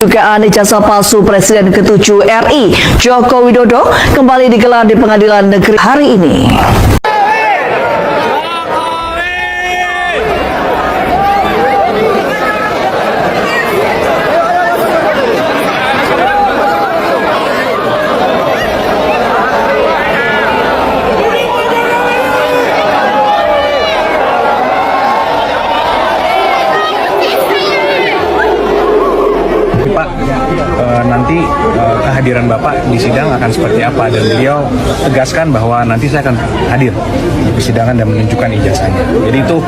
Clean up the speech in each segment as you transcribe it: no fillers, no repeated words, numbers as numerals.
Dugaan ijazah palsu Presiden ke-7 RI Joko Widodo kembali digelar di Pengadilan Negeri hari ini. Nanti kehadiran Bapak di sidang akan seperti apa, dan beliau tegaskan bahwa nanti saya akan hadir di persidangan dan menunjukkan ijazahnya. Jadi itu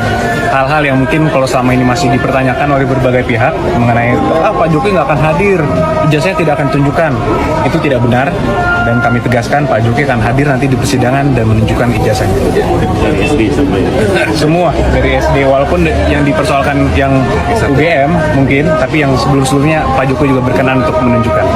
hal-hal yang mungkin kalau selama ini masih dipertanyakan oleh berbagai pihak mengenai Pak Jokowi nggak akan hadir, ijazahnya tidak akan tunjukkan, itu tidak benar, dan kami tegaskan Pak Jokowi akan hadir nanti di persidangan dan menunjukkan ijazahnya. Dari SD sampai Semua dari SD, walaupun yang dipersoalkan yang UGM mungkin, tapi yang sebelum-sebelumnya Pak Jokowi juga berkenan untuk menunjukkan.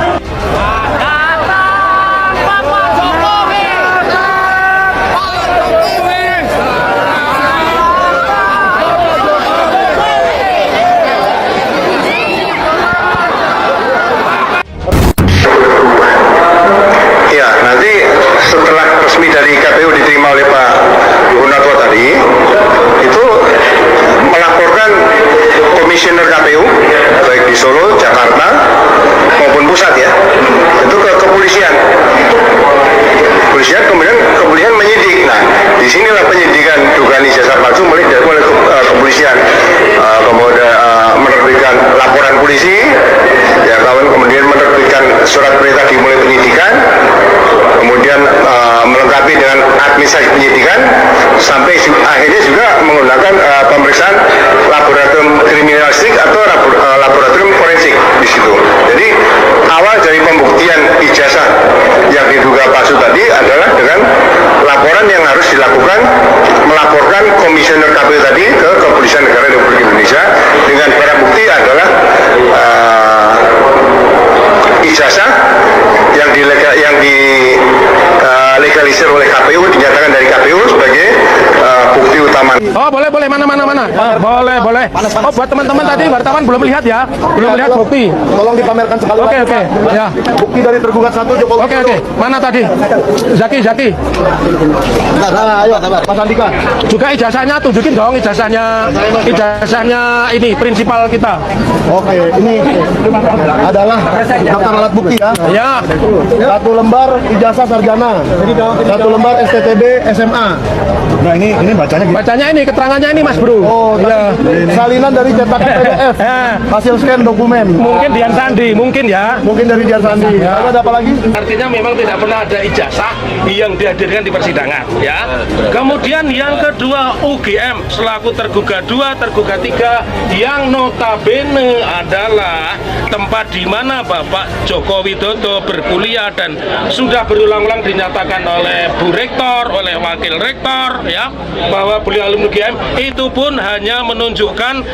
Ya, nanti setelah resmi dari KPU diterima oleh Pak Gunarto tadi, itu melaporkan komisioner KPU baik di Solo, Jakarta maupun pusat ya, itu ke kepolisian. Kemudian kepolisian menyidik. Nah, disinilah penyidikan dugaan ijazah palsu mulai kepolisian, kemudian menerbitkan laporan polisi, ya kawan, kemudian menerbitkan surat perintah dimulai penyidikan, kemudian melengkapi dengan administrasi penyidikan, sampai akhirnya juga menggunakan pemeriksaan laboratorium kriminalistik atau laboratorium forensik di situ. Jadi awal dari pembuktian ijazah yang diduga palsu tadi adalah dengan laporan yang harus dilakukan, melaporkan komisioner KPU tadi ke Kepolisian Negara Republik Indonesia dengan barang bukti adalah ijazah yang dilegalisir oleh KPU, dinyatakan dari KPU sebagai bukti utama. Oh, boleh, mana. Boleh. Oh, buat teman-teman tadi wartawan belum lihat ya, belum lihat bukti. Tolong dipamerkan sekali. Oke, ya. Bukti dari tergugat 1 Jokowi. Oke. Mana tadi? Zaki. Ayo, Mas Andika. Juga ijazahnya, tunjukin dong ijazahnya ini prinsipal kita. Oke, ini adalah daftar alat bukti ya. Ya. 1 lembar ijazah sarjana, 1 lembar STTB SMA. Nah, ini bacanya gitu. Bacanya ini, keterangannya ini, Mas Bro. Oh, ya. Salinan dari cetak PDF. Hasil scan dokumen. Mungkin Dian Sandi, mungkin ya. Mungkin dari Dian Sandi. Ya. Ada apa lagi? Artinya memang tidak pernah ada ijazah yang dihadirkan di persidangan, ya. Kemudian yang kedua, UGM selaku tergugat 2, tergugat 3 yang notabene adalah tempat di mana Bapak Joko Widodo berkuliah dan sudah berulang-ulang dinyatakan oleh Bu Rektor, oleh Wakil Rektor, ya, bahwa beliau alumni UGM, itu pun hanya menunjukkan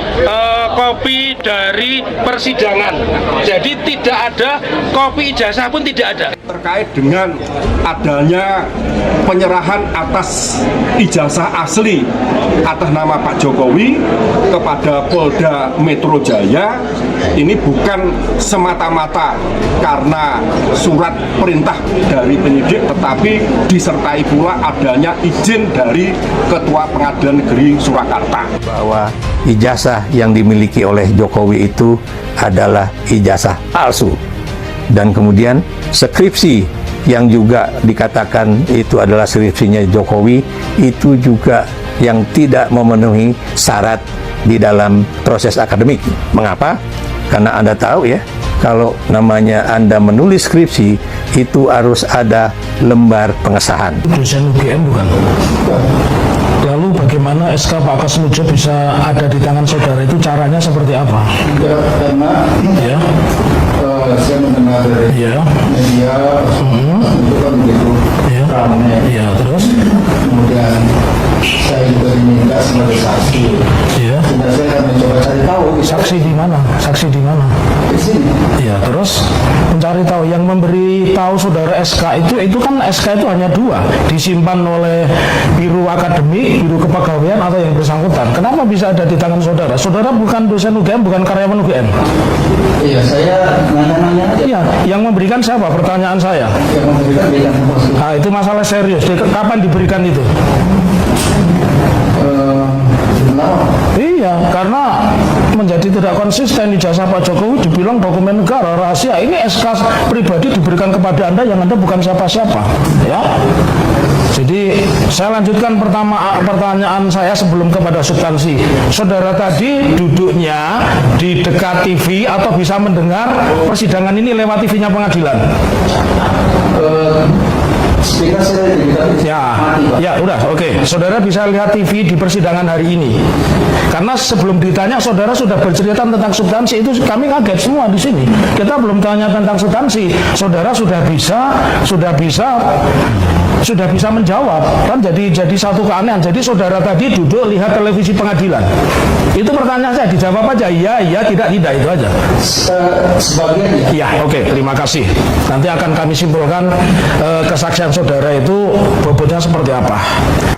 kopi dari persidangan. Jadi tidak ada kopi ijazah pun tidak ada. Terkait dengan adanya penyerahan atas ijazah asli atas nama Pak Jokowi kepada Polda Metro Jaya, ini bukan semata-mata karena surat perintah dari penyidik, tetapi disertai pula adanya izin dari Ketua Pengadilan Negeri Surakarta. Bahwa ijazah yang dimiliki oleh Jokowi itu adalah ijazah palsu. Dan kemudian skripsi yang juga dikatakan itu adalah skripsinya Jokowi, itu juga yang tidak memenuhi syarat di dalam proses akademik. Mengapa? Karena Anda tahu ya, kalau namanya Anda menulis skripsi, itu harus ada lembar pengesahan. Dosen UGM bukan? Lalu bagaimana SK Pak Kasmujo bisa ada di tangan saudara itu, caranya seperti apa? Karena saya mendengar dari media itu kan begitu ramai. Ya, terus? Kemudian saya juga diminta sebagai saksi. Ya. Dan saya akan mencoba cari tahu. Saksi di mana? Di sini. Ya, terus mencari tahu. Yang memberi tahu saudara SK itu kan SK itu hanya 2, disimpan oleh Biro Akademik, Biro Kepegawaian atau yang bersangkutan. Kenapa bisa ada di tangan saudara? Saudara bukan dosen UGM, bukan karyawan UGM. Iya, saya nanya-nanya aja. Iya, yang memberikan siapa? Pertanyaan saya. Yang memberikan bidang informasi. Nah, itu masalah serius. Kapan diberikan itu? Iya, karena menjadi tidak konsisten ijazah Pak Jokowi dibilang dokumen negara rahasia. Ini SK pribadi diberikan kepada Anda yang Anda bukan siapa-siapa, ya. Jadi saya lanjutkan pertanyaan saya sebelum kepada substansi. Saudara tadi duduknya di dekat TV atau bisa mendengar persidangan ini lewat TV-nya pengadilan? Speaker saya Ya, udah, oke. Saudara bisa lihat TV di persidangan hari ini. Karena sebelum ditanya, saudara sudah bercerita tentang substansi, itu kami kaget semua di sini. Kita belum tanya tentang substansi, saudara sudah bisa menjawab, kan jadi satu keanehan. Jadi saudara tadi duduk lihat televisi pengadilan. Itu pertanyaan saya, dijawab aja iya, tidak, itu aja. sebagian ya. Ya, oke, terima kasih. Nanti akan kami simpulkan kesaksian saudara itu bobotnya seperti apa.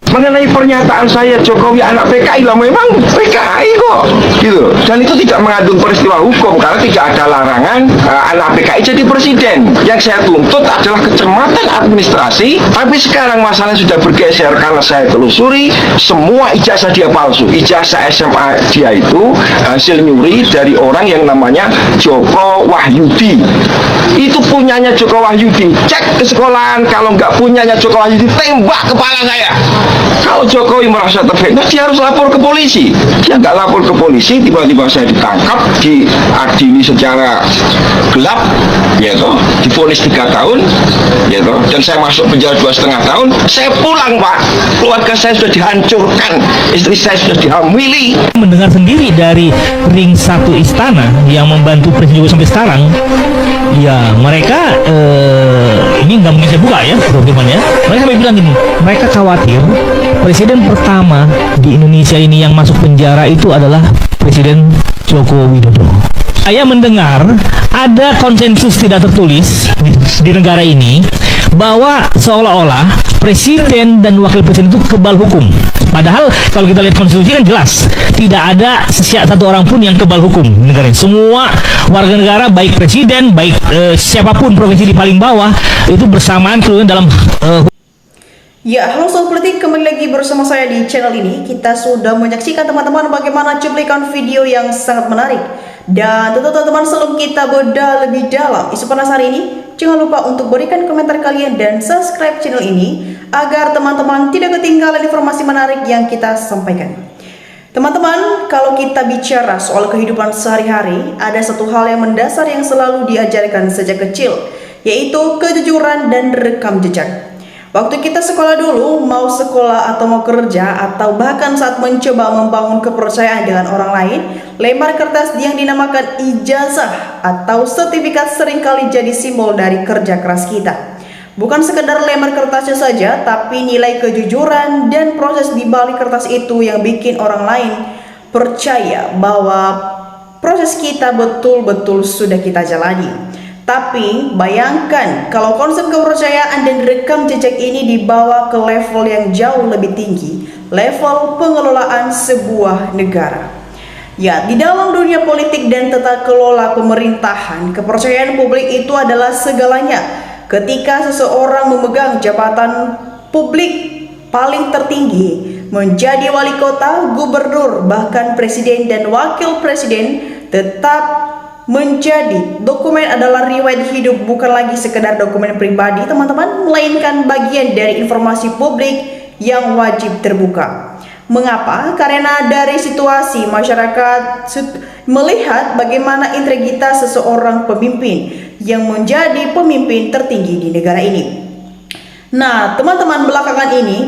Mengenai pernyataan saya Jokowi anak PKI lah, memang PKI kok gitu, dan itu tidak mengandung peristiwa hukum karena tidak ada larangan anak PKI jadi presiden. Yang saya tuntut adalah kecermatan administrasi, tapi sekarang masalahnya sudah bergeser karena saya telusuri semua ijazah dia palsu. Ijazah SMA dia itu hasil nyuri dari orang yang namanya Joko Wahyudi. Itu punyanya Joko Wahyudi. Cek ke sekolahan, kalau nggak punyanya Joko Wahyudi tembak kepala saya. Kalau Jokowi merasa terfitnah, dia harus lapor ke polisi. Dia nggak lapor ke polisi, tiba-tiba saya ditangkap, diadili secara gelap, ya toh, divonis 3 tahun, ya toh, dan saya masuk penjara 2,5 tahun. Saya pulang, Pak. Keluarga saya sudah dihancurkan, istri saya sudah dihamili. Mendengar sendiri dari ring 1 istana yang membantu Presiden Jokowi sampai sekarang, ya mereka ini nggak mungkin saya buka ya dokumennya. Mereka sampai bilang gini, mereka khawatir presiden pertama di Indonesia ini yang masuk penjara itu adalah Presiden Joko Widodo. Saya mendengar ada konsensus tidak tertulis di negara ini bahwa seolah-olah presiden dan wakil presiden itu kebal hukum. Padahal kalau kita lihat konstitusi kan jelas tidak ada satu orang pun yang kebal hukum di negara ini. Semua warga negara, baik presiden, baik siapapun provinsi di paling bawah itu bersamaan dalam Ya, halo Sobat Politik, kembali lagi bersama saya di channel ini. Kita sudah menyaksikan teman-teman bagaimana cuplikan video yang sangat menarik. Dan tentu teman-teman, sebelum kita bedah lebih dalam isu panas hari ini, jangan lupa untuk berikan komentar kalian dan subscribe channel ini agar teman-teman tidak ketinggalan informasi menarik yang kita sampaikan. Teman-teman, kalau kita bicara soal kehidupan sehari-hari, ada satu hal yang mendasar yang selalu diajarkan sejak kecil, yaitu kejujuran dan rekam jejak. Waktu kita sekolah dulu, mau sekolah atau mau kerja, atau bahkan saat mencoba membangun kepercayaan dengan orang lain, lembar kertas yang dinamakan ijazah atau sertifikat seringkali jadi simbol dari kerja keras kita. Bukan sekedar lembar kertasnya saja, tapi nilai kejujuran dan proses di balik kertas itu yang bikin orang lain percaya bahwa proses kita betul-betul sudah kita jalani. Tapi bayangkan kalau konsep kepercayaan dan rekam jejak ini dibawa ke level yang jauh lebih tinggi, level pengelolaan sebuah negara. Ya, di dalam dunia politik dan tata kelola pemerintahan, kepercayaan publik itu adalah segalanya. Ketika seseorang memegang jabatan publik paling tertinggi, menjadi wali kota, gubernur, bahkan presiden dan wakil presiden, tetap menjadi dokumen adalah riwayat hidup, bukan lagi sekedar dokumen pribadi teman-teman, melainkan bagian dari informasi publik yang wajib terbuka. Mengapa? Karena dari situasi masyarakat melihat bagaimana integritas seseorang pemimpin yang menjadi pemimpin tertinggi di negara ini. Nah, teman-teman, belakangan ini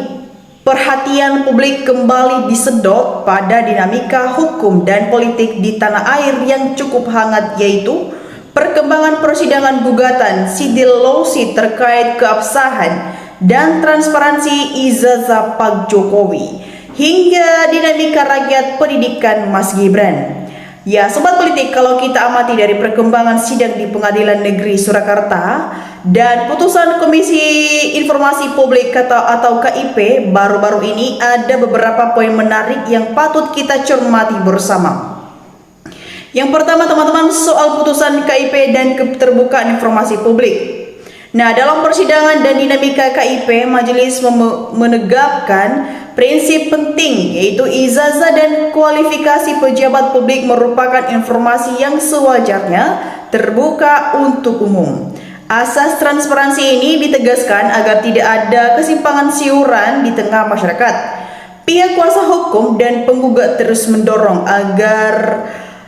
perhatian publik kembali disedot pada dinamika hukum dan politik di tanah air yang cukup hangat, yaitu perkembangan persidangan gugatan civil lawsuit terkait keabsahan dan transparansi ijazah Pak Jokowi hingga dinamika rakyat pendidikan Mas Gibran. Ya, Sobat Politik, kalau kita amati dari perkembangan sidang di Pengadilan Negeri Surakarta dan putusan Komisi Informasi Publik atau KIP baru-baru ini, ada beberapa poin menarik yang patut kita cermati bersama. Yang pertama, teman-teman, soal putusan KIP dan keterbukaan informasi publik. Nah, dalam persidangan dan dinamika KIP, majelis menegakkan prinsip penting, yaitu ijazah dan kualifikasi pejabat publik merupakan informasi yang sewajarnya terbuka untuk umum. Asas transparansi ini ditegaskan agar tidak ada kesimpangan siuran di tengah masyarakat. Pihak kuasa hukum dan penggugat terus mendorong agar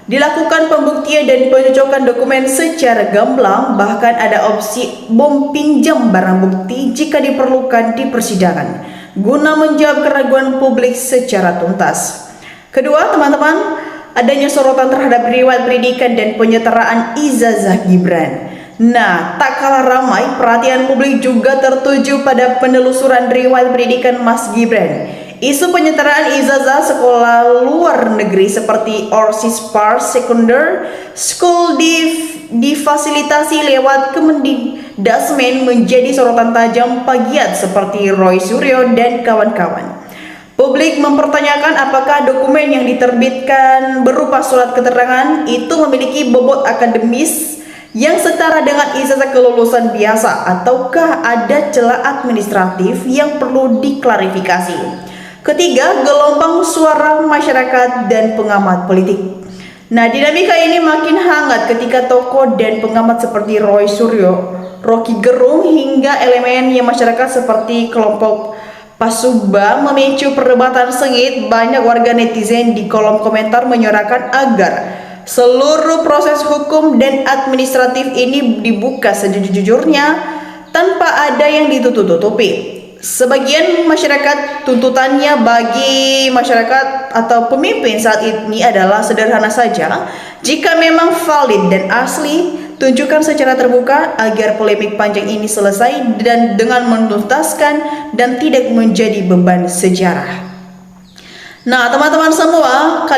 dilakukan pembuktian dan pencocokan dokumen secara gamblang, bahkan ada opsi bom pinjam barang bukti jika diperlukan di persidangan, guna menjawab keraguan publik secara tuntas. Kedua, teman-teman, adanya sorotan terhadap riwayat pendidikan dan penyetaraan ijazah Gibran. Nah, tak kalah ramai, perhatian publik juga tertuju pada penelusuran riwayat pendidikan Mas Gibran. Isu penyetaraan ijazah sekolah luar negeri seperti Orsis Par Secondary School difasilitasi lewat Kemendikbudrismen menjadi sorotan tajam pegiat seperti Roy Suryo dan kawan-kawan. Publik mempertanyakan apakah dokumen yang diterbitkan berupa surat keterangan itu memiliki bobot akademis yang setara dengan ijazah kelulusan biasa, ataukah ada celah administratif yang perlu diklarifikasi. Ketiga, gelombang suara masyarakat dan pengamat politik. Nah, dinamika ini makin hangat ketika tokoh dan pengamat seperti Roy Suryo, Rocky Gerung, hingga elemen yang masyarakat seperti kelompok Pasubah memicu perdebatan sengit. Banyak warga netizen di kolom komentar menyuarakan agar seluruh proses hukum dan administratif ini dibuka sejujur-jujurnya tanpa ada yang ditutup-tutupi. Sebagian masyarakat tuntutannya bagi masyarakat atau pemimpin saat ini adalah sederhana saja. Jika memang valid dan asli, tunjukkan secara terbuka agar polemik panjang ini selesai dan dengan menuntaskan dan tidak menjadi beban sejarah. Nah, teman-teman semua,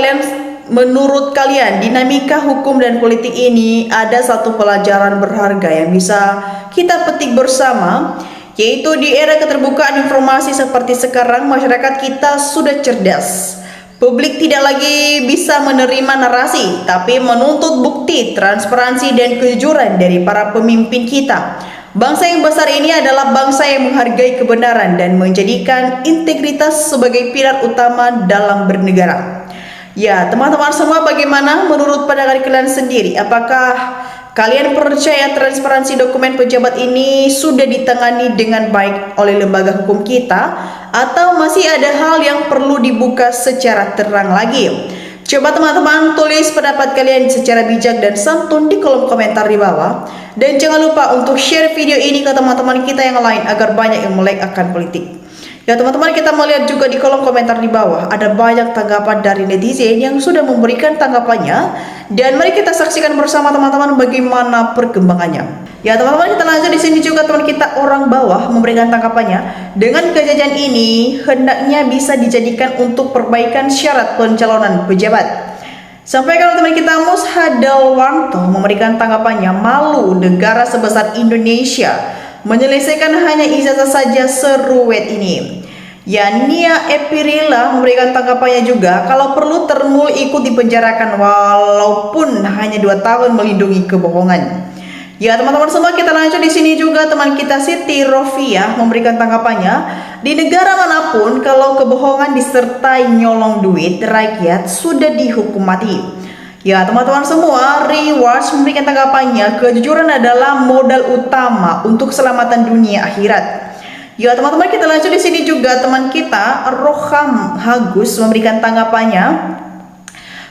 menurut kalian dinamika hukum dan politik ini ada satu pelajaran berharga yang bisa kita petik bersama, yaitu di era keterbukaan informasi seperti sekarang, masyarakat kita sudah cerdas. Publik tidak lagi bisa menerima narasi, tapi menuntut bukti, transparansi, dan kejujuran dari para pemimpin kita. Bangsa yang besar ini adalah bangsa yang menghargai kebenaran dan menjadikan integritas sebagai pilar utama dalam bernegara. Ya, teman-teman semua, bagaimana menurut pandangan kalian sendiri? Apakah kalian percaya transparansi dokumen pejabat ini sudah ditangani dengan baik oleh lembaga hukum kita, atau masih ada hal yang perlu dibuka secara terang lagi? Coba teman-teman tulis pendapat kalian secara bijak dan santun di kolom komentar di bawah. Dan jangan lupa untuk share video ini ke teman-teman kita yang lain agar banyak yang melek akan politik. Ya teman-teman, kita melihat juga di kolom komentar di bawah ada banyak tanggapan dari netizen yang sudah memberikan tanggapannya, dan mari kita saksikan bersama teman-teman bagaimana perkembangannya. Ya teman-teman, kita lanjut. Di sini juga teman kita orang bawah memberikan tanggapannya. Dengan kejadian ini hendaknya bisa dijadikan untuk perbaikan syarat pencalonan pejabat. Sampai kalau teman kita Mus Hadalwanto memberikan tanggapannya, malu negara sebesar Indonesia menyelesaikan hanya ijazah saja seruet ini. Ya, Nia Epirila memberikan tanggapannya juga, kalau perlu Termul ikut dipenjarakan walaupun hanya 2 tahun melindungi kebohongan. Ya teman-teman semua, kita lanjut. Di sini juga teman kita Siti Rofiah memberikan tanggapannya, di negara manapun kalau kebohongan disertai nyolong duit rakyat sudah dihukum mati. Ya teman-teman semua, Rewards memberikan tanggapannya, kejujuran adalah modal utama untuk keselamatan dunia akhirat. Ya teman-teman, kita lanjut. Di sini juga teman kita Roham Hagus memberikan tanggapannya,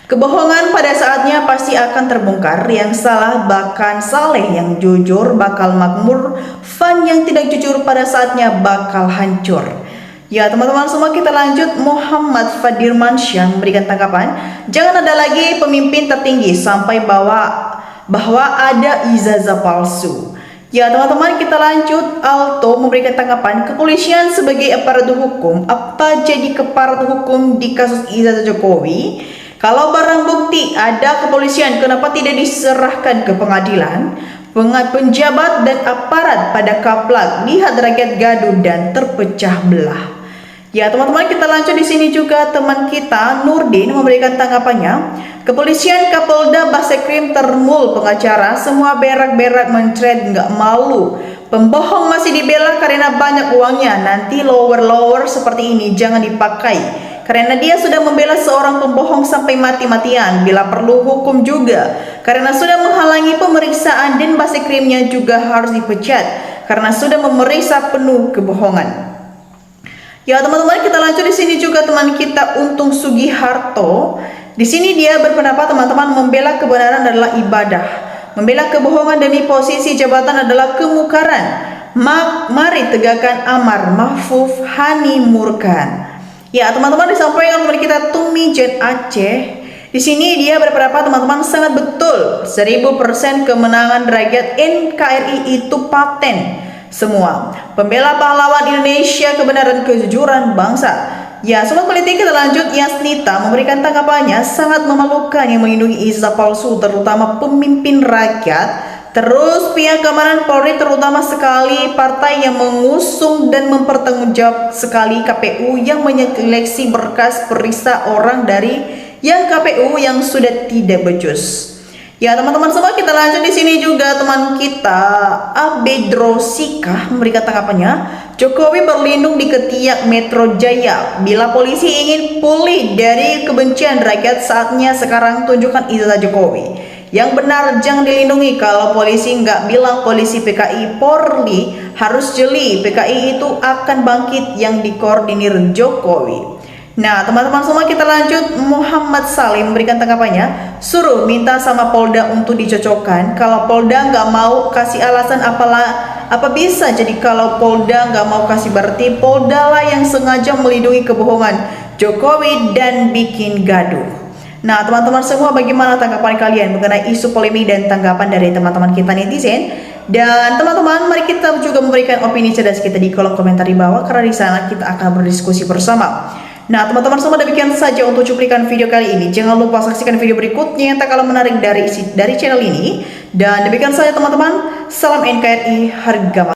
kebohongan pada saatnya pasti akan terbongkar, yang salah bahkan saleh, yang jujur bakal makmur, fan yang tidak jujur pada saatnya bakal hancur. Ya teman-teman semua, kita lanjut. Muhammad Fadirmansyah memberikan tanggapan, jangan ada lagi pemimpin tertinggi sampai bahwa ada ijazah palsu. Ya teman-teman, kita lanjut. Alto memberikan tanggapan, kepolisian sebagai aparatur hukum, apa jadi keparat hukum di kasus ijazah Jokowi? Kalau barang bukti ada kepolisian, kenapa tidak diserahkan ke pengadilan? Penjabat dan aparat pada kaplak, lihat rakyat gaduh dan terpecah belah. Ya teman-teman, kita lanjut di sini juga teman kita Nurdin memberikan tanggapannya. Kepolisian, Kapolda, Basekrim, Termul, pengacara, semua berak-berak mencret, nggak malu. Pembohong masih dibela karena banyak uangnya. Nanti lower seperti ini jangan dipakai, karena dia sudah membela seorang pembohong sampai mati-matian. Bila perlu hukum juga, karena sudah menghalangi pemeriksaan, dan Basekrimnya juga harus dipecat karena sudah memeriksa penuh kebohongan. Ya teman-teman, kita lanjut di sini juga teman kita Untung Sugiharto. Di sini dia berpendapat teman-teman, membela kebenaran adalah ibadah, membela kebohongan demi posisi jabatan adalah kemukaran. Mari tegakkan amar ma'ruf hani murkan. Ya teman-teman, disampaikan oleh kita Tumi Jen Aceh. Di sini dia berpendapat teman-teman sangat betul, 1000% kemenangan rakyat NKRI itu paten. Semua pembela pahlawan Indonesia, kebenaran, kejujuran bangsa. Ya sobat politik, kita lanjut. Yasnita memberikan tanggapannya, sangat memalukan yang melindungi ijazah palsu, terutama pemimpin rakyat. Terus pihak keamanan Polri, terutama sekali partai yang mengusung dan mempertanggungjawab sekali KPU yang menyeleksi berkas periksa orang dari yang KPU yang sudah tidak becus. Ya teman-teman semua, kita lanjut di sini juga teman kita Abedrosika memberikan tanggapannya. Jokowi berlindung di ketiak Metro Jaya. Bila polisi ingin pulih dari kebencian rakyat, saatnya sekarang tunjukkan ijazah Jokowi. Yang benar jangan dilindungi. Kalau polisi nggak bilang polisi PKI Polri harus jeli, PKI itu akan bangkit yang dikoordinir Jokowi. Nah teman-teman semua, kita lanjut. Muhammad Salim memberikan tanggapannya, suruh minta sama Polda untuk dicocokkan. Kalau Polda nggak mau kasih alasan apa bisa jadi kalau Polda nggak mau kasih, berarti Polda lah yang sengaja melindungi kebohongan Jokowi dan bikin gaduh. Nah teman-teman semua, bagaimana tanggapan kalian mengenai isu polemik dan tanggapan dari teman-teman kita netizen? Dan teman-teman, mari kita juga memberikan opini cerdas kita di kolom komentar di bawah, karena di sana kita akan berdiskusi bersama. Nah teman-teman semua, demikian saja untuk cuplikan video kali ini. Jangan lupa saksikan video berikutnya yang tak kalah menarik dari channel ini. Dan demikian saja teman-teman, salam NKRI, harga mati.